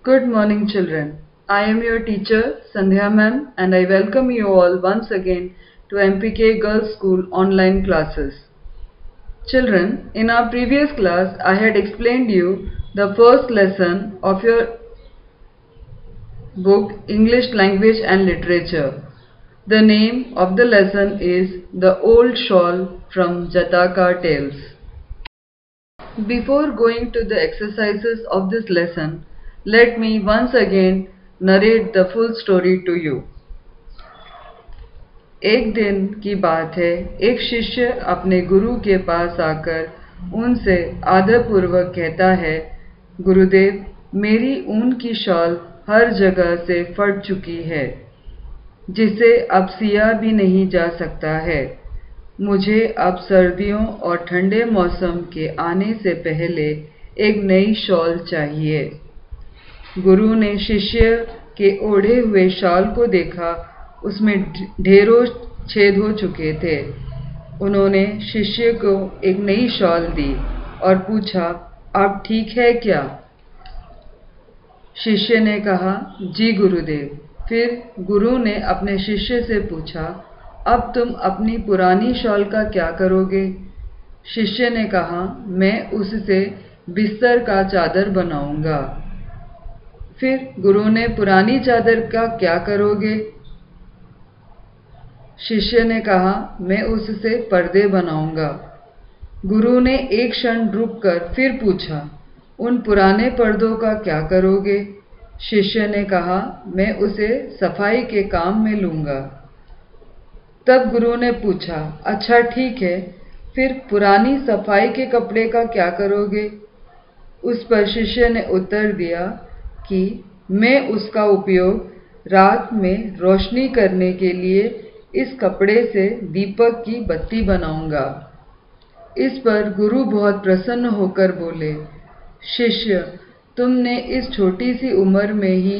Good morning, children. I am your teacher, Sandhya ma'am, and I welcome you all once again to MPK Girls School online classes. Children, in our previous class, I had explained you the first lesson of your book English Language and Literature. The name of the lesson is The Old Shawl from Jataka Tales. Before going to the exercises of this lesson, let me once again narrate the full story to you. एक दिन की बात है, एक शिष्य अपने गुरु के पास आकर उनसे आदरपूर्वक कहता है, गुरुदेव, मेरी ऊन की शॉल हर जगह से फट चुकी है, जिसे अब सिया भी नहीं जा सकता है। मुझे अब सर्दियों और ठंडे मौसम के आने से पहले एक नई शॉल चाहिए। गुरु ने शिष्य के ओढ़े हुए शॉल को देखा, उसमें ढेरों छेद हो चुके थे। उन्होंने शिष्य को एक नई शॉल दी और पूछा, अब ठीक है क्या? शिष्य ने कहा, जी गुरुदेव। फिर गुरु ने अपने शिष्य से पूछा, अब तुम अपनी पुरानी शॉल का क्या करोगे? शिष्य ने कहा, मैं उससे बिस्तर का चादर बनाऊंगा। फिर गुरु ने पुरानी चादर का क्या करोगे? शिष्य ने कहा, मैं उससे पर्दे बनाऊंगा। गुरु ने एक क्षण रुककर फिर पूछा, उन पुराने पर्दों का क्या करोगे? शिष्य ने कहा, मैं उसे सफाई के काम में लूंगा। तब गुरु ने पूछा, अच्छा ठीक है, फिर पुरानी सफाई के कपड़े का क्या करोगे? उस पर शिष्य ने उत्तर दिया कि मैं उसका उपयोग रात में रोशनी करने के लिए इस कपड़े से दीपक की बत्ती बनाऊंगा। इस पर गुरु बहुत प्रसन्न होकर बोले, शिष्य, तुमने इस छोटी सी उम्र में ही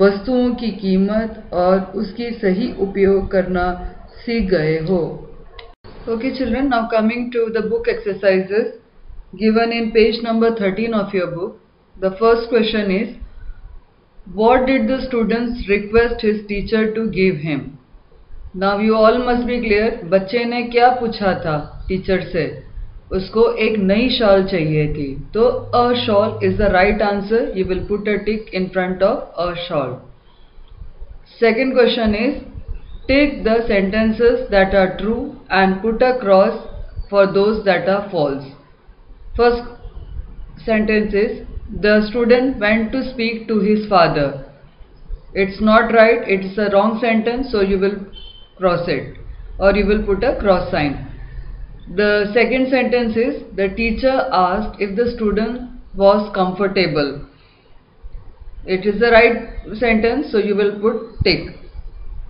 वस्तुओं की कीमत और उसकी सही उपयोग करना सीख गए हो। Okay children, now coming to the book exercises given in page number 13 of your book. The first question is, what did the students request his teacher to give him? Now you all must be clear, बच्चे ने क्या पूछा था teacher से? उसको एक नई shawl चाहिए थी। तो a shawl is the right answer. You will put a tick in front of a shawl. Second question is, take the sentences that are true and put a cross for those that are false. First sentence is, the student went to speak to his father. It's not right, it's a wrong sentence, so you will cross it or you will put a cross sign. The second sentence is, the teacher asked if the student was comfortable. It is the right sentence, so you will put tick.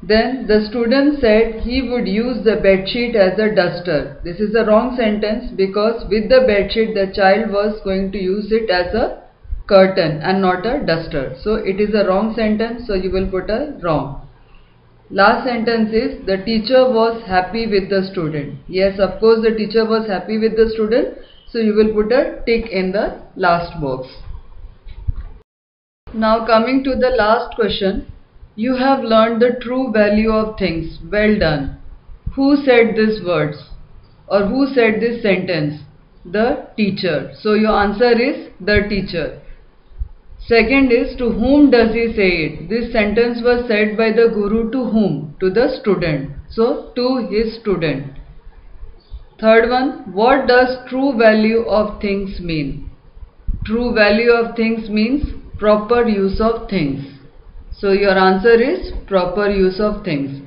Then the student said he would use the bedsheet as a duster. This is a wrong sentence because with the bedsheet the child was going to use it as a curtain and not a duster. So it is a wrong sentence, so you will put a wrong. Last sentence is, the teacher was happy with the student. Yes, of course the teacher was happy with the student, so you will put a tick in the last box. Now coming to the last question. You have learned the true value of things. Well done. Who said these words? Or who said this sentence? The teacher. So your answer is the teacher. Second is, to whom does he say it? This sentence was said by the guru to whom? To the student. So to his student. Third one, what does true value of things mean? True value of things means proper use of things. So your answer is proper use of things.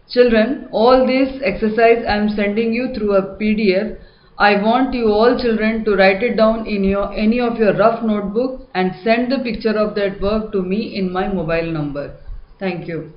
Children, all this exercise I am sending you through a PDF. I want you all children to write it down in any of your rough notebook and send the picture of that work to me in my mobile number. Thank you.